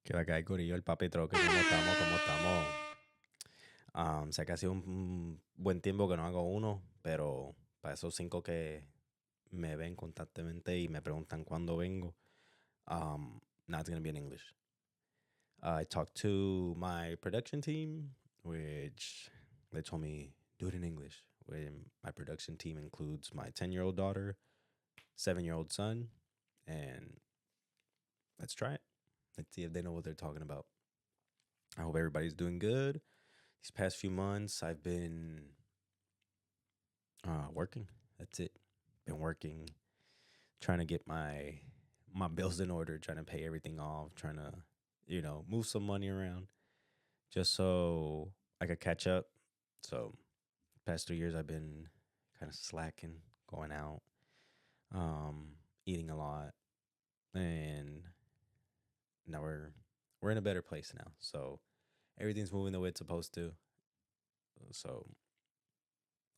Que acá hay Corillo, el papitro, que cómo estamos, cómo estamos. Sé que ha sido un buen tiempo que no hago uno, pero para esos 5 que me ven constantemente y me preguntan cuándo vengo, now it's going to be in English. I talked to my production team, which they told me, do it in English. When my production team includes my 10-year-old daughter, 7-year-old son, and let's try it. Let's see if they know what they're talking about. I hope everybody's doing good. These past few months, I've been working. That's it. Been working, trying to get my bills in order, trying to pay everything off, trying to move some money around just so I could catch up. So past 3 years, I've been kind of slacking, going out, eating a lot, and now we're in a better place now. So everything's moving the way it's supposed to. So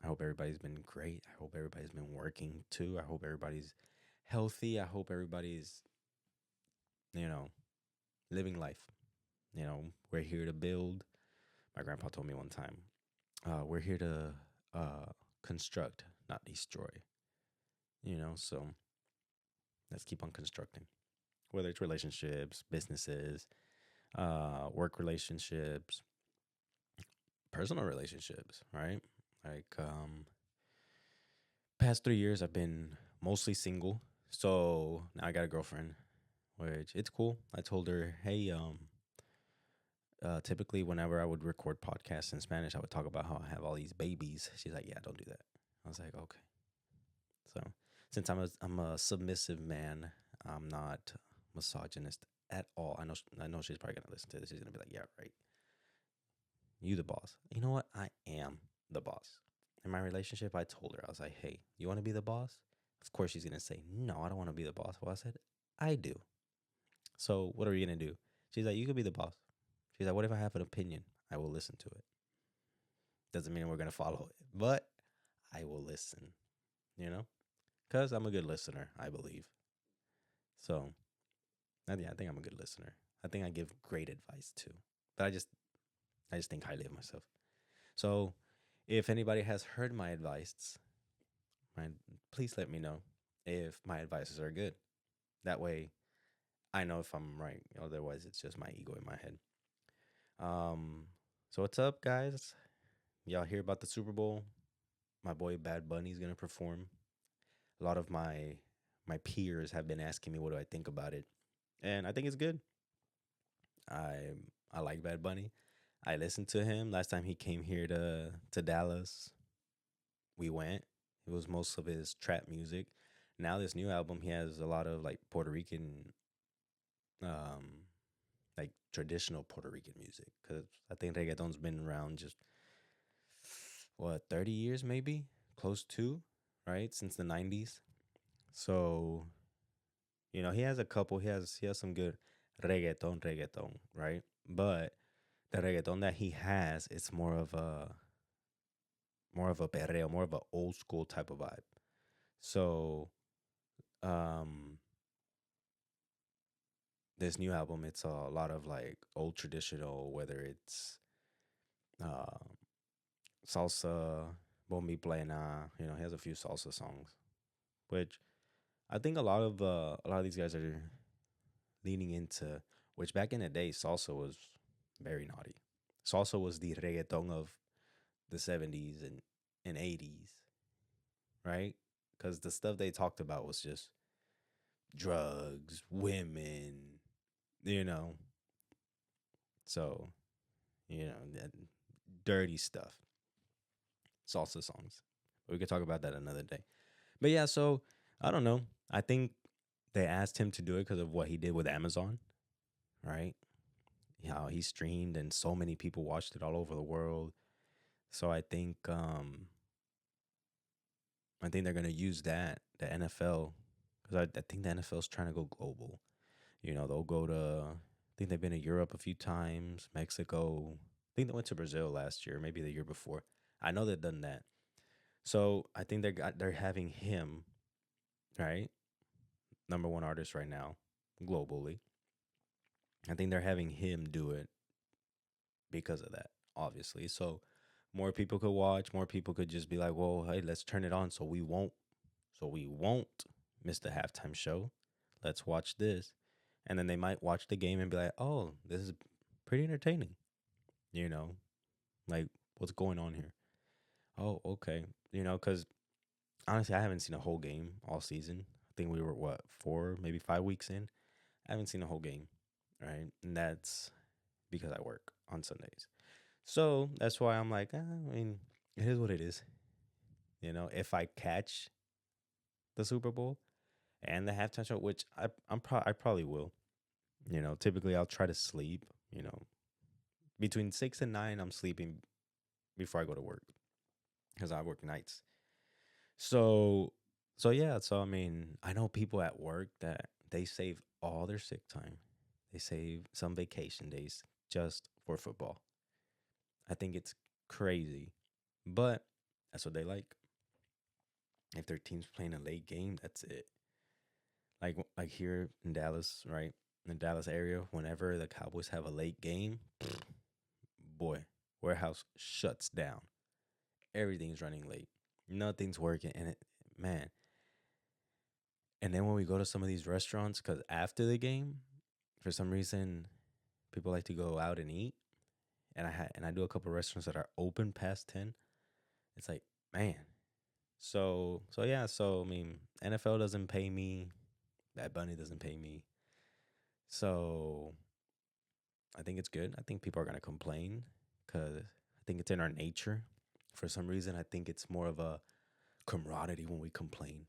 I hope everybody's been great. I hope everybody's been working too. I hope everybody's healthy. I hope everybody's, you know, living life. We're here to build. My grandpa told me one time, we're here to construct, not destroy. So let's keep on constructing. Whether it's relationships, businesses, work relationships, personal relationships, right? Like, past 3 years, I've been mostly single. So now I got a girlfriend, which it's cool. I told her, hey, typically whenever I would record podcasts in Spanish, I would talk about how I have all these babies. She's like, yeah, don't do that. I was like, okay. So since I'm a submissive man, I'm not misogynist at all. I know she's probably gonna listen to this. She's gonna be like, yeah, right. You the boss. You know what? I am the boss. In my relationship, I told her, I was like, hey, you want to be the boss? Of course, she's gonna say, no, I don't want to be the boss. Well, I said, I do. So what are we gonna do? She's like, you could be the boss. She's like, what if I have an opinion? I will listen to it. Doesn't mean we're gonna follow it, but I will listen. You know, because I'm a good listener, I believe. So, yeah, I think I'm a good listener. I think I give great advice too, but I just think highly of myself. So, if anybody has heard my advice, my, please let me know if my advices are good. That way, I know if I'm right. Otherwise, it's just my ego in my head. Um, so what's up, guys? Y'all hear about the Super Bowl? My boy Bad Bunny's gonna perform. A lot of my peers have been asking me what do I think about it, and I think it's good. I I like Bad Bunny. I listened to him last time he came here to Dallas. We went. It was most of his trap music. Now this new album, he has a lot of like Puerto Rican, um, like traditional Puerto Rican music. Cause I think reggaeton's been around just what 30 years maybe, close to, right, since the '90s. So he has a couple. He has some good reggaeton, right? But the reggaeton that he has, it's more of a perreo, more of a old school type of vibe. So um this new album, it's a lot of like old traditional, whether it's uh salsa, bombi plena. He has a few salsa songs, which I think a lot of these guys are leaning into. Which back in the day, salsa was very naughty. Salsa was the reggaeton of the '70s and '80s, right? Because the stuff they talked about was just drugs, women, you know. So, that dirty stuff, salsa songs. We could talk about that another day. But yeah, so I don't know. I think they asked him to do it because of what he did with Amazon, right? How he streamed and so many people watched it all over the world. So I think they're gonna use that the NFL because I think the NFL is trying to go global. They'll go to. I think they've been to Europe a few times, Mexico. I think they went to Brazil last year, maybe the year before. I know they've done that. So I think they're having him, right, number one artist right now globally, I think they're having him do it because of that, obviously. So more people could watch, more people could just be like, "Well, hey, let's turn it on so we won't miss the halftime show. Let's watch this." And then they might watch the game and be like, "Oh, this is pretty entertaining." You know, like what's going on here? Oh, okay. Cuz honestly, I haven't seen a whole game all season. I think we were what, 4, maybe 5 weeks in. I haven't seen a whole game, right? And that's because I work on Sundays. So that's why I'm like, I mean, it is what it is. If I catch the Super Bowl and the halftime show, which I probably will. Typically I'll try to sleep. Between 6 and 9, I'm sleeping before I go to work because I work nights. So, so yeah. So I mean, I know people at work that they save all their sick time. They save some vacation days just for football. I think it's crazy, but that's what they like. If their team's playing a late game, that's it. Like here in Dallas, right? In the Dallas area, whenever the Cowboys have a late game, boy, warehouse shuts down. Everything's running late. Nothing's working, and man. And then when we go to some of these restaurants, because after the game, for some reason, people like to go out and eat, and I do a couple of restaurants that are open past 10. It's like, man. So yeah. So I mean, NFL doesn't pay me. Bad Bunny doesn't pay me. So I think it's good. I think people are gonna complain because I think it's in our nature. For some reason, I think it's more of a camaraderie when we complain,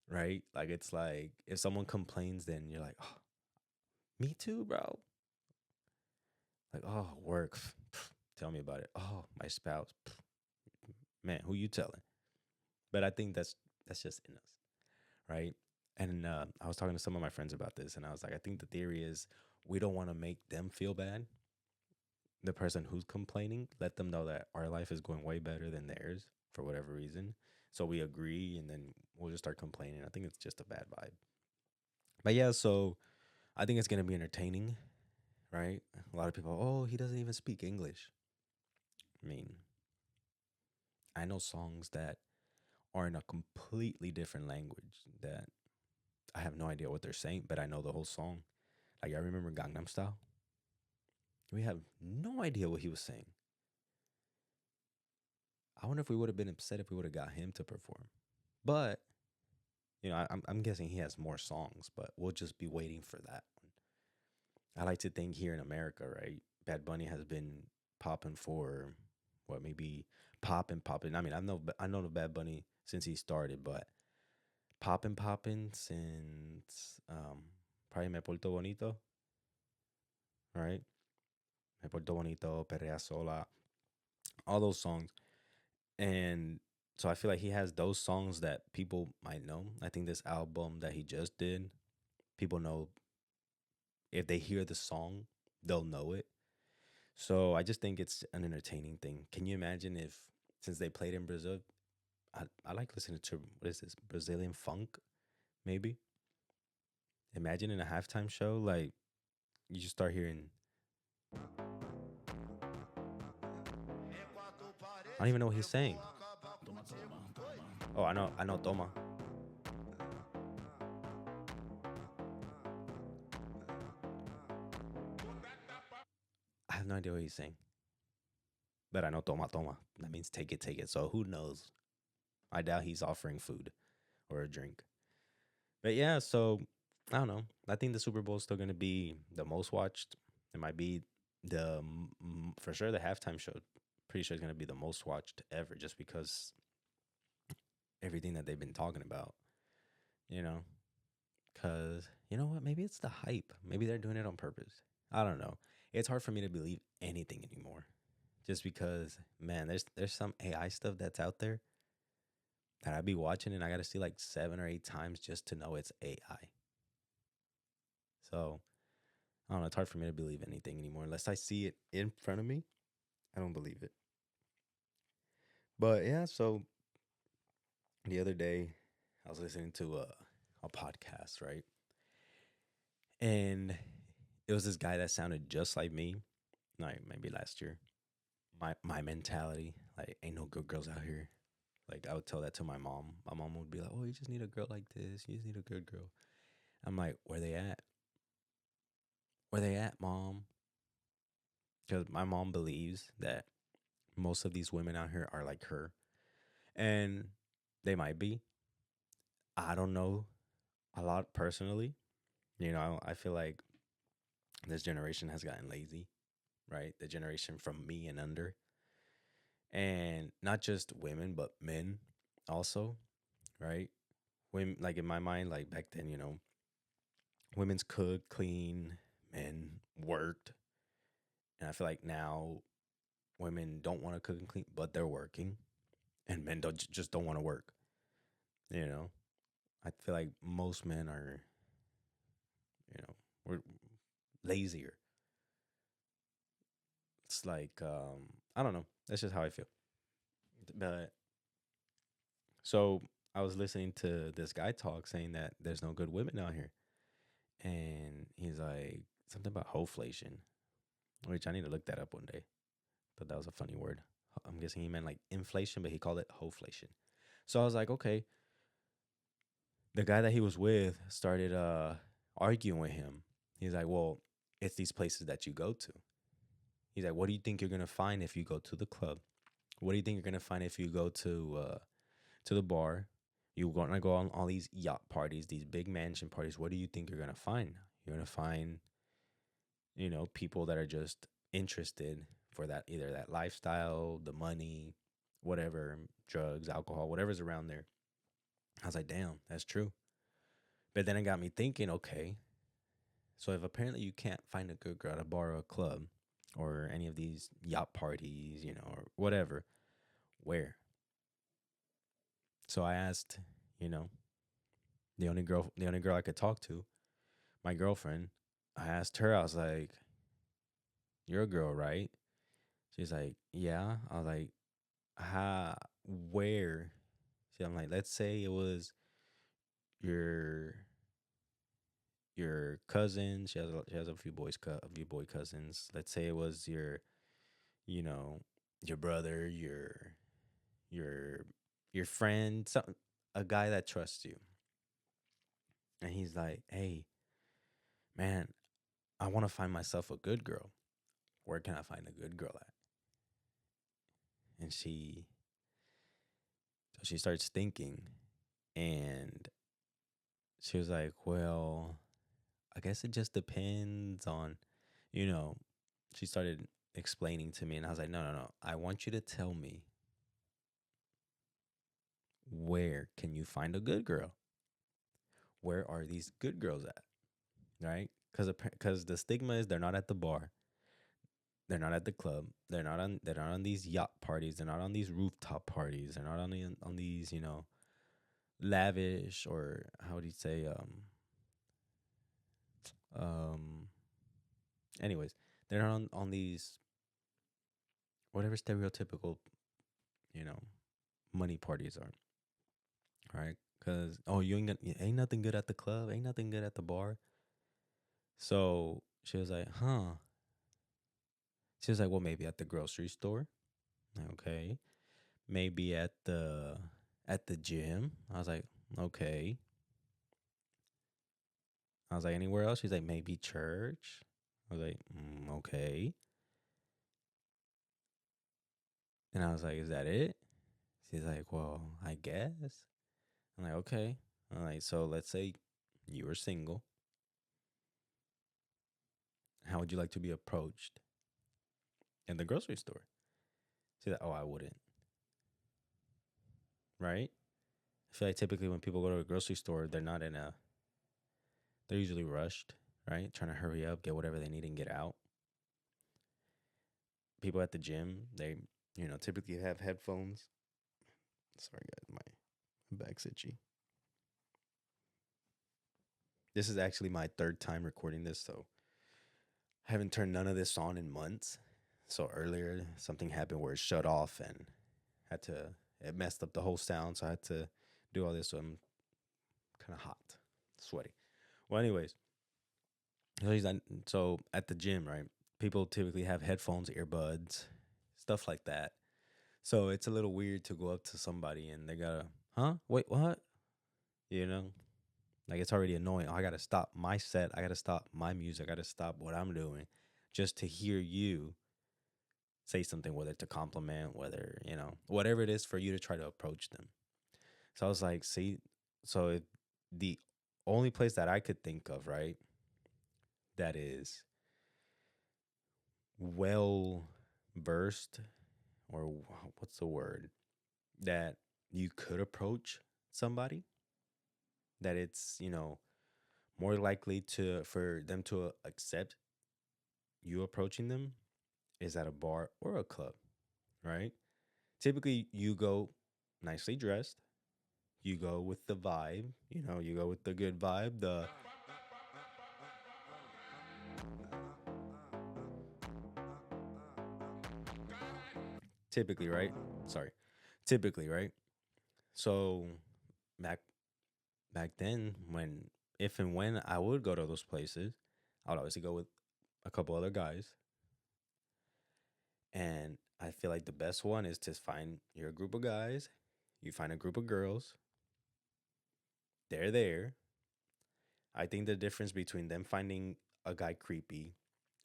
right? Like it's like if someone complains, then you're like, oh, me too, bro. Like, oh, work. Tell me about it. Oh, my spouse. Man, who you telling? But I think that's just in us, right? And I was talking to some of my friends about this, and I was like, I think the theory is we don't want to make them feel bad. The person who's complaining, let them know that our life is going way better than theirs for whatever reason. So we agree, and then we'll just start complaining. I think it's just a bad vibe. But yeah, so I think it's gonna be entertaining, right? A lot of people, oh, he doesn't even speak English. I mean, I know songs that are in a completely different language that I have no idea what they're saying, but I know the whole song. Like I remember Gangnam Style. We have no idea what he was saying. I wonder if we would have been upset if we would have got him to perform. But I'm guessing he has more songs, but we'll just be waiting for that one. I like to think here in America, right? Bad Bunny has been popping for what, maybe popping. I mean, I know the Bad Bunny since he started, but popping since probably Me Porto Bonito, right? Me Porto Bonito, Perrea Sola, all those songs. And so I feel like he has those songs that people might know. I think this album that he just did, people know if they hear the song, they'll know it. So I just think it's an entertaining thing. Can you imagine if, since they played in Brazil, I like listening to, what is this, Brazilian funk, maybe? Imagine in a halftime show, like you just start hearing, I don't even know what he's saying. Oh, I know Toma. I have no idea what he's saying, but I know Toma Toma. That means take it, take it. So who knows? I doubt he's offering food or a drink. But yeah, so I don't know. I think the Super Bowl is still going to be the most watched. It might be for sure the halftime show. Pretty sure it's going to be the most watched ever, just because everything that they've been talking about. You know, because you know what? Maybe it's the hype. Maybe they're doing it on purpose. I don't know. It's hard for me to believe anything anymore, just because, man, there's some AI stuff that's out there that I'd be watching and I got to see like 7 or 8 times just to know it's AI. So I don't know. It's hard for me to believe anything anymore unless I see it in front of me. I don't believe it. But yeah, so the other day I was listening to a podcast, right? And it was this guy that sounded just like me. Like maybe last year. My mentality, like, ain't no good girls out here. Like I would tell that to my mom. My mom would be like, "Oh, you just need a girl like this. You just need a good girl." I'm like, "Where they at? Where they at, mom?" Because my mom believes that most of these women out here are like her, and they might be. I don't know a lot personally. I feel like this generation has gotten lazy, right? The generation from me and under, and not just women, but men also, right? Women, like in my mind, like back then, women's cooked, clean, men worked, and I feel like now women don't want to cook and clean, but they're working, and men just don't want to work. You know, I feel like most men are, we're lazier. It's like I don't know. That's just how I feel. But so I was listening to this guy talk saying that there's no good women out here, and he's like something about hoflation, which I need to look that up one day. Thought that was a funny word. I'm guessing he meant like inflation, but he called it hoflation. So I was like, okay. The guy that he was with started arguing with him. He's like, well, it's these places that you go to. He's like, what do you think you're gonna find if you go to the club? What do you think you're gonna find if you go to the bar? You're gonna go on all these yacht parties, these big mansion parties. What do you think you're gonna find? You're gonna find, people that are just interested for that, either that lifestyle, the money, whatever, drugs, alcohol, whatever's around there. I was like, damn, that's true. But then it got me thinking, okay, so if apparently you can't find a good girl at a bar or a club or any of these yacht parties, or whatever, where? So I asked, you know, the only girl I could talk to, my girlfriend. I asked her, I was like, "You're a girl, right?" She's like, "Yeah." I was like, where?" I'm like, "Let's say it was your your cousin. She has a few a few boy cousins. Let's say it was you know, your brother, your your friend, a guy that trusts you." And he's like, "Hey, man, I want to find myself a good girl. Where can I find a good girl at?" And she starts thinking, and she was like, "Well, I guess it just depends on, you know." She started explaining to me, and I was like, "No, no, no. I want you to tell me, where can you find a good girl? Where are these good girls at?" Right? Because the stigma is they're not at the bar, they're not at the club, they're not on these yacht parties, they're not on these rooftop parties, they're not on these, lavish, or how would you say, um anyways, they're not on these, whatever stereotypical, you know money parties are, right? Because, oh, you ain't nothing good at the club, ain't nothing good at the bar. So she was like, huh. She was like, well, maybe at the grocery store. Okay. Maybe at the gym. I was like, okay. I was like, anywhere else? She's like, maybe church. I was like, okay. And I was like, is that it? She's like, well, I guess. I'm like, okay. I'm like, so let's say you were single. How would you like to be approached in the grocery store? She's like, oh, I wouldn't. Right? I feel like typically when people go to a grocery store, they're usually rushed, right? Trying to hurry up, get whatever they need and get out. People at the gym, they, typically have headphones. Sorry, guys, my back's itchy. This is actually my third time recording this, so I haven't turned none of this on in months. So earlier, something happened where it shut off and it messed up the whole sound. So I had to do all this. So I'm kind of hot, sweaty. Well, anyways, So he's like, so at the gym, right? People typically have headphones, earbuds, stuff like that. So it's a little weird to go up to somebody and they gotta, huh? Wait, what? You know, like it's already annoying. Oh, I gotta stop my set. I gotta stop my music. I gotta stop what I'm doing just to hear you say something, whether it's a compliment, whether, whatever it is for you to try to approach them. So I was like, see, so the only place that I could think of, right, that is well versed, or what's the word, that you could approach somebody, that it's, more likely to for them to accept you approaching them, is at a bar or a club, right? Typically, you go nicely dressed, you go with the vibe, you go with the good vibe, the typically, right? Sorry. Typically, right? So back back then, when if and when I would go to those places, I would obviously go with a couple other guys. And I feel like the best one is to find your group of guys, you find a group of girls, they're there. I think the difference between them finding a guy creepy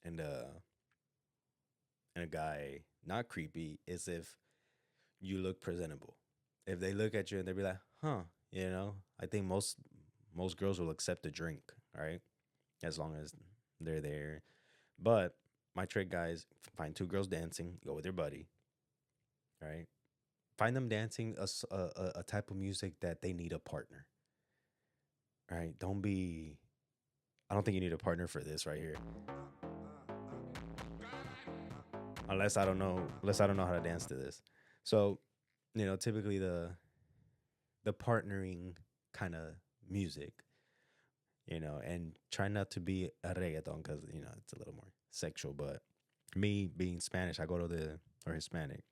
and a guy not creepy is if you look presentable. If they look at you and they be like, huh, I think most girls will accept a drink, right? As long as they're there. But my trick, guys, find two girls dancing, go with your buddy, right? Find them dancing a type of music that they need a partner, right? Don't be. I don't think you need a partner for this right here, unless I don't know how to dance to this. So, typically the partnering kind of music, and try not to be a reggaeton because it's a little more sexual. But me being Spanish, I go to the or Hispanic,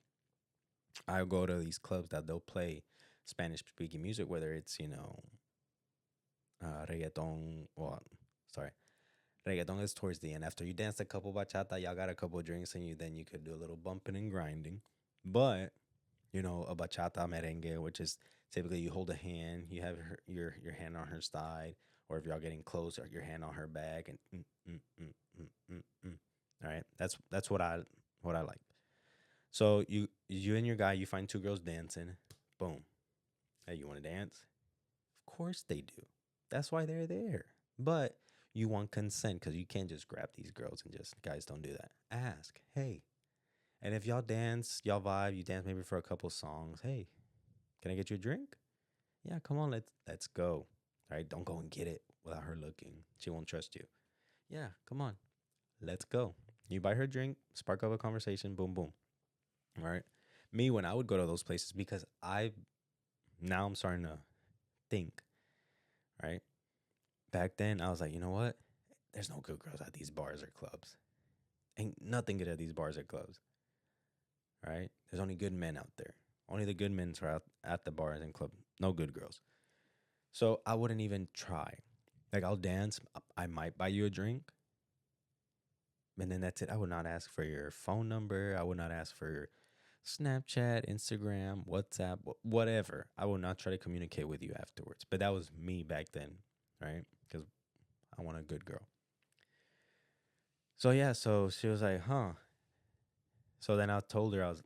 I go to these clubs that they'll play Spanish speaking music, whether it's reggaeton. Well, sorry, reggaeton is towards the end. After you dance a couple bachata, y'all got a couple drinks, and you could do a little bumping and grinding. But a bachata merengue, which is typically you hold a hand, you have your hand on her side, or if y'all getting close, or your hand on her back, and all right, that's what I like. So you and your guy, you find two girls dancing, boom. Hey, you want to dance? Of course they do. That's why they're there. But you want consent because you can't just grab these girls and just guys don't do that. Ask, hey, and if y'all dance, y'all vibe, you dance maybe for a couple songs. Hey, can I get you a drink? Yeah, come on, let's go. All right, don't go and get it without her looking. She won't trust you. Yeah, come on, let's go. You buy her a drink, spark up a conversation, boom, boom. All right. Me, when I would go to those places, because now I'm starting to think, right? Back then, I was like, you know what? There's no good girls at these bars or clubs. Ain't nothing good at these bars or clubs, right? There's only good men out there. Only the good men are out at the bars and club. No good girls. So I wouldn't even try. Like I'll dance. I might buy you a drink, and then that's it. I would not ask for your phone number. I would not ask for Snapchat, Instagram, WhatsApp, whatever. I will not try to communicate with you afterwards. But that was me back then, right? Because I want a good girl. So yeah, so she was like, huh. So then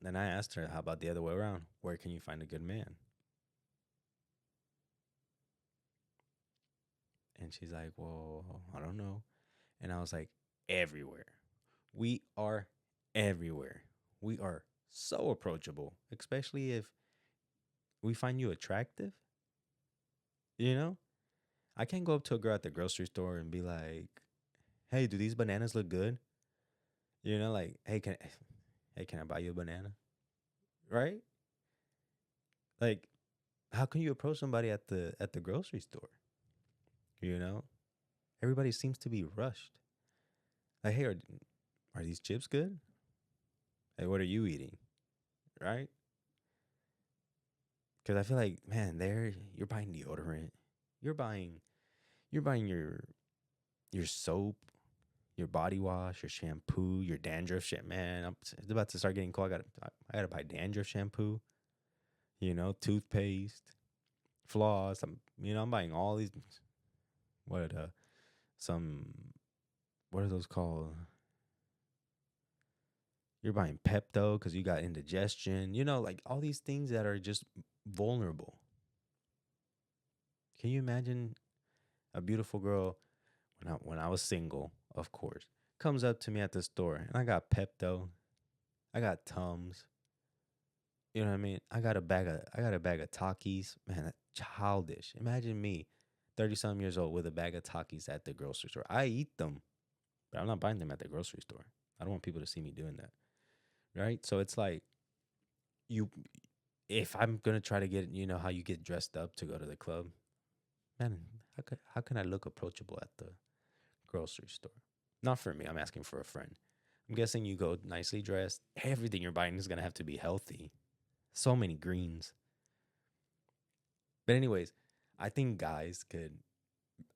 then I asked her, how about the other way around? Where can you find a good man? And she's like, well, I don't know. And I was like, everywhere. We are everywhere. We are so approachable, especially if we find you attractive. You know, I can't go up to a girl at the grocery store and be like, "Hey, do these bananas look good?" Like, hey, can I buy you a banana?" Right? Like, how can you approach somebody at the grocery store? You know, everybody seems to be rushed. Like, hey, are these chips good? Hey, what are you eating? Right? Because I feel like, man, you're buying deodorant, you're buying you're buying your soap, your body wash, your shampoo, your dandruff shit. Man, it's about to start getting cold. I gotta buy dandruff shampoo. Toothpaste, floss. I'm buying all these. What some what are those called? You're buying Pepto because you got indigestion. Like all these things that are just vulnerable. Can you imagine a beautiful girl when I was single, of course, comes up to me at the store and I got Pepto, I got Tums. You know what I mean? I got a bag of Takis. Man, that's childish. Imagine me, 30 some years old, with a bag of Takis at the grocery store. I eat them, but I'm not buying them at the grocery store. I don't want people to see me doing that. Right? So it's like you if I'm gonna try to get, how you get dressed up to go to the club, man, how can I look approachable at the grocery store? Not for me. I'm asking for a friend. I'm guessing you go nicely dressed. Everything you're buying is gonna have to be healthy. So many greens. But anyways, I think guys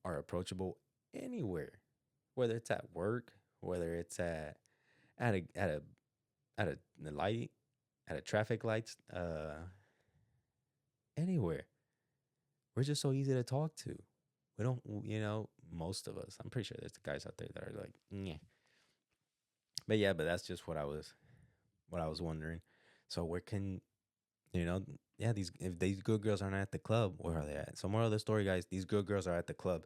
are approachable anywhere, whether it's at work, whether it's at a at a at a the light, at a traffic lights, anywhere. We're just so easy to talk to. We don't, most of us. I'm pretty sure there's guys out there that are like, yeah. But yeah, but that's just what I was wondering. So where can you know, yeah, these if these good girls aren't at the club, where are they at? So moral of the story, guys, these good girls are at the club.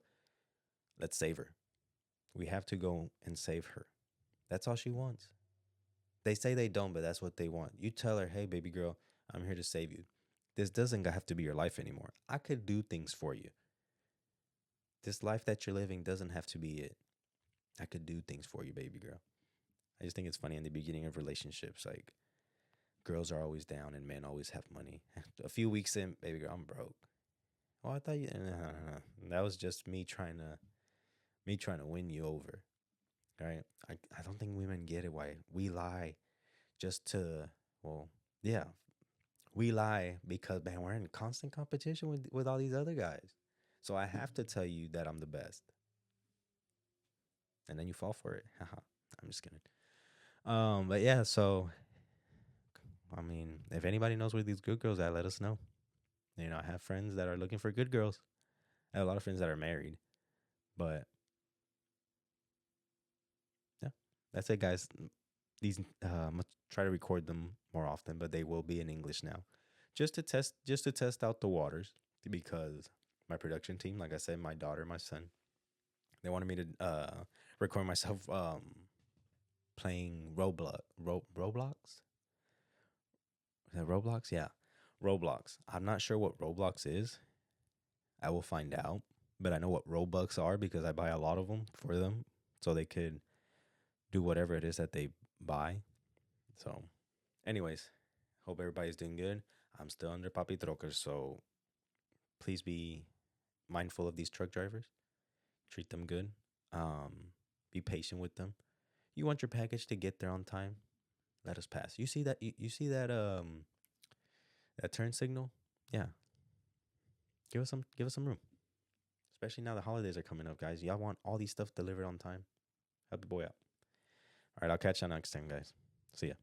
Let's save her. We have to go and save her. That's all she wants. They say they don't, but that's what they want. You tell her, hey, baby girl, I'm here to save you. This doesn't have to be your life anymore. I could do things for you. This life that you're living doesn't have to be it. I could do things for you, baby girl. I just think it's funny in the beginning of relationships, like girls are always down and men always have money. A few weeks in, baby girl, I'm broke. Oh, I thought you. No. That was just me trying to win you over. Right? I don't think women get it why we lie just to. Well, yeah, we lie because man, we're in constant competition with all these other guys. So I have to tell you that I'm the best, and then you fall for it. Haha. I'm just kidding. But yeah, so I mean, if anybody knows where these good girls at, let us know. I have friends that are looking for good girls. I have a lot of friends that are married, but yeah, that's it, guys. These I'm gonna try to record them more often, but they will be in English now, just to test out the waters because my production team, like I said, my daughter, my son, they wanted me to record myself playing Roblox. Is that Roblox? Yeah, Roblox. I'm not sure what Roblox is. I will find out, but I know what Robux are because I buy a lot of them for them, so they could do whatever it is that they buy. So, anyways, hope everybody's doing good. I'm still under Papi Troker, so please be mindful of these truck drivers. Treat them good. Be patient with them. You want your package to get there on time? Let us pass. You see that? You see that turn signal? Yeah. Give us some room. Especially now the holidays are coming up, guys. Y'all want all these stuff delivered on time? Help the boy out. All right, I'll catch you next time, guys. See ya.